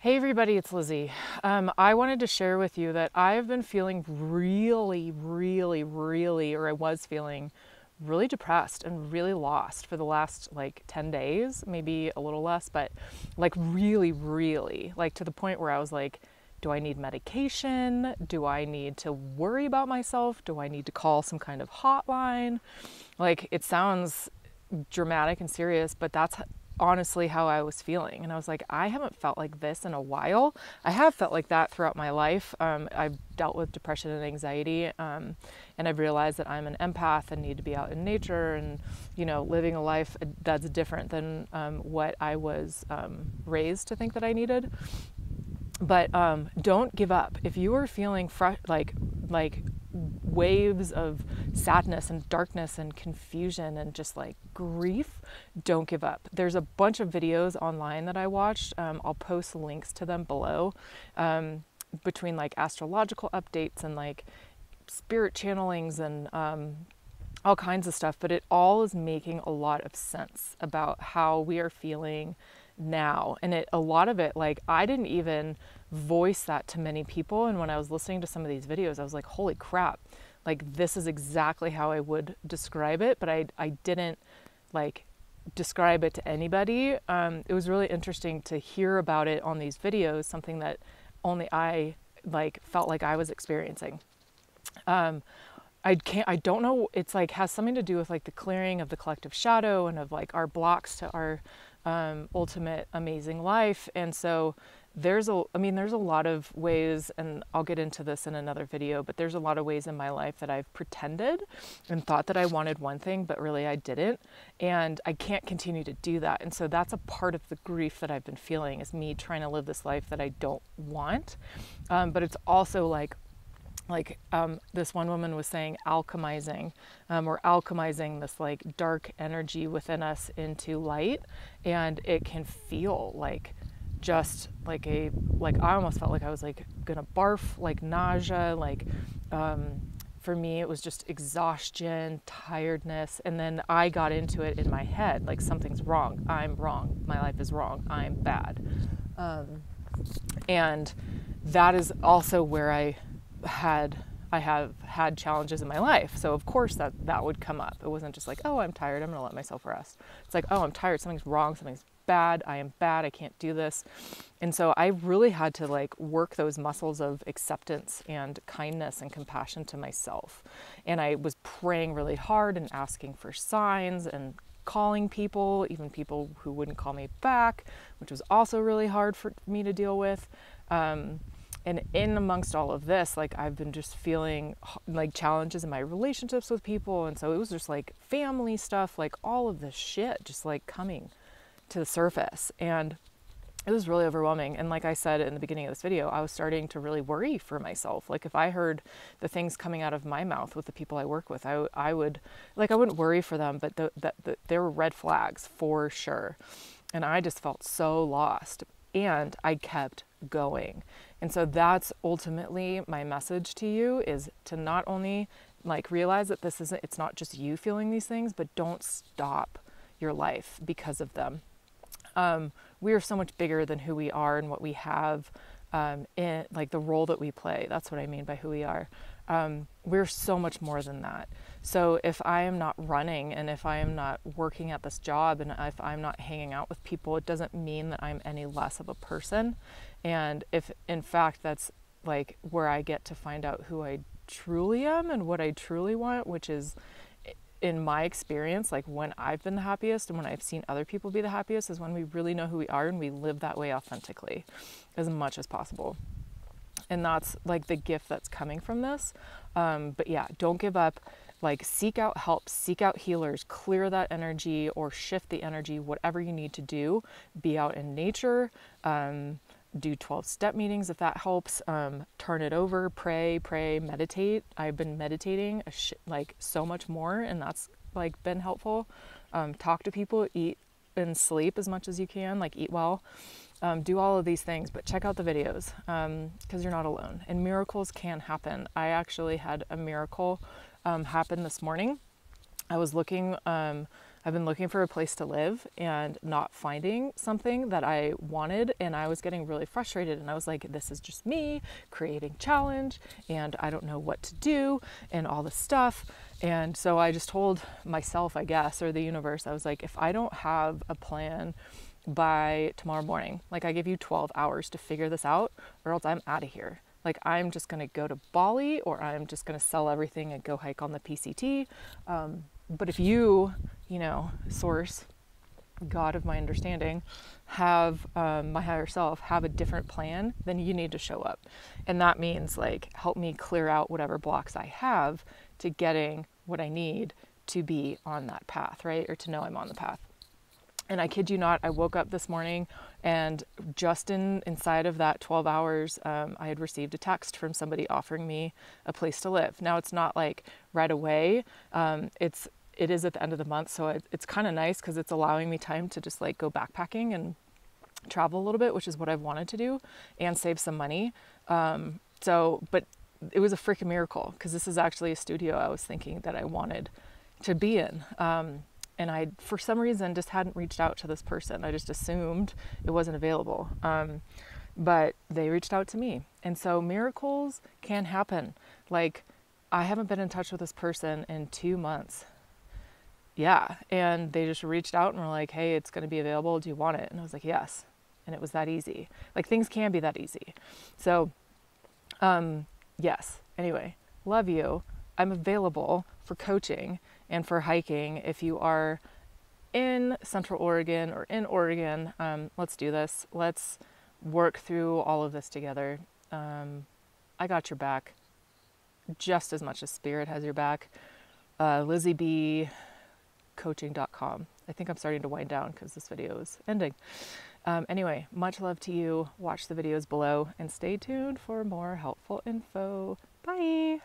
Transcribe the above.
Hey everybody, it's Lizzie. I wanted to share with you that I've been feeling or I was feeling really depressed and really lost for the last like 10 days, maybe a little less, but like really, like to the point where I was like, do I need medication? Do I need to worry about myself? Do I need to call some kind of hotline? Like, it sounds dramatic and serious, but that's honestly how I was feeling. And I was like, I haven't felt like this in a while. I have felt like that throughout my life. I've dealt with depression and anxiety, and I've realized that I'm an empath and need to be out in nature and, you know, living a life that's different than what I was raised to think that I needed. But don't give up. If you are feeling like waves of sadness and darkness and confusion and just like grief, don't give up. There's a bunch of videos online that I watched. I'll post links to them below, between like astrological updates and like spirit channelings and all kinds of stuff. But it all is making a lot of sense about how we are feeling now. And a lot of it, like, I didn't even voice that to many people. And when I was listening to some of these videos, I was like, holy crap, like this is exactly how I would describe it. But I didn't like describe it to anybody. It was really interesting to hear about it on these videos, something that only I like felt like I was experiencing. I don't know, it's like has something to do with like the clearing of the collective shadow and of like our blocks to our ultimate amazing life. And so there's a lot of ways, and I'll get into this in another video, but there's a lot of ways in my life that I've pretended and thought that I wanted one thing, but really I didn't. And I can't continue to do that. And so that's a part of the grief that I've been feeling, is me trying to live this life that I don't want. But it's also like this one woman was saying, alchemizing, or alchemizing this like dark energy within us into light. And it can feel like just like I almost felt like I was like gonna barf, like nausea, like for me it was just exhaustion, tiredness. And then I got into it in my head, like something's wrong, I'm wrong, my life is wrong, I'm bad. And that is also where I have had challenges in my life. So of course that would come up. It wasn't just like, oh, I'm tired, I'm gonna let myself rest. It's like, oh, I'm tired, something's wrong, something's bad, I am bad, I can't do this. And so I really had to like work those muscles of acceptance and kindness and compassion to myself. And I was praying really hard and asking for signs and calling people, even people who wouldn't call me back, which was also really hard for me to deal with. And in amongst all of this, like I've been just feeling like challenges in my relationships with people. And so it was just like family stuff, like all of this shit just like coming to the surface. And it was really overwhelming. And like I said in the beginning of this video, I was starting to really worry for myself. Like if I heard the things coming out of my mouth with the people I work with, I wouldn't worry for them, but there were red flags for sure. And I just felt so lost. And I kept going. And so that's ultimately my message to you, is to not only like realize that it's not just you feeling these things, but don't stop your life because of them. We are so much bigger than who we are and what we have, in like the role that we play. That's what I mean by who we are. We're so much more than that. So if I am not running, and if I am not working at this job, and if I'm not hanging out with people, it doesn't mean that I'm any less of a person. And if in fact that's like where I get to find out who I truly am and what I truly want, which is, in my experience, like when I've been the happiest and when I've seen other people be the happiest, is when we really know who we are and we live that way authentically as much as possible. And that's like the gift that's coming from this. But yeah, don't give up. Like, seek out help, seek out healers, clear that energy or shift the energy, whatever you need to do. Be out in nature, do 12-step meetings if that helps. Turn it over, pray, meditate. I've been meditating like so much more, and that's like been helpful. Talk to people, eat and sleep as much as you can, like eat well. Do all of these things, but check out the videos, because you're not alone, and miracles can happen. I actually had a miracle happen this morning. I was looking I've been looking for a place to live and not finding something that I wanted, and I was getting really frustrated, and I was like, this is just me creating challenge and I don't know what to do and all this stuff. And so I just told myself, I guess, or the universe, I was like, if I don't have a plan by tomorrow morning, like I give you 12 hours to figure this out, or else I'm out of here. Like I'm just going to go to Bali, or I'm just going to sell everything and go hike on the PCT. But if you, source, God of my understanding, have my higher self, have a different plan, then you need to show up. And that means like help me clear out whatever blocks I have to getting what I need to be on that path, right? Or to know I'm on the path. And I kid you not, I woke up this morning and just inside of that 12 hours, I had received a text from somebody offering me a place to live. Now it's not like right away. It is at the end of the month. So it's kind of nice because it's allowing me time to just like go backpacking and travel a little bit, which is what I've wanted to do, and save some money. But it was a freaking miracle because this is actually a studio I was thinking that I wanted to be in. And I, for some reason, just hadn't reached out to this person. I just assumed it wasn't available. But they reached out to me. And so miracles can happen. Like, I haven't been in touch with this person in 2 months. Yeah. And they just reached out and were like, hey, it's going to be available. Do you want it? And I was like, yes. And it was that easy. Like, things can be that easy. So, yes. Anyway, love you. I'm available for coaching and for hiking. If you are in Central Oregon or in Oregon, let's do this. Let's work through all of this together. I got your back just as much as Spirit has your back. LizzieBcoaching.com. I think I'm starting to wind down because this video is ending. Anyway, much love to you. Watch the videos below and stay tuned for more helpful info. Bye.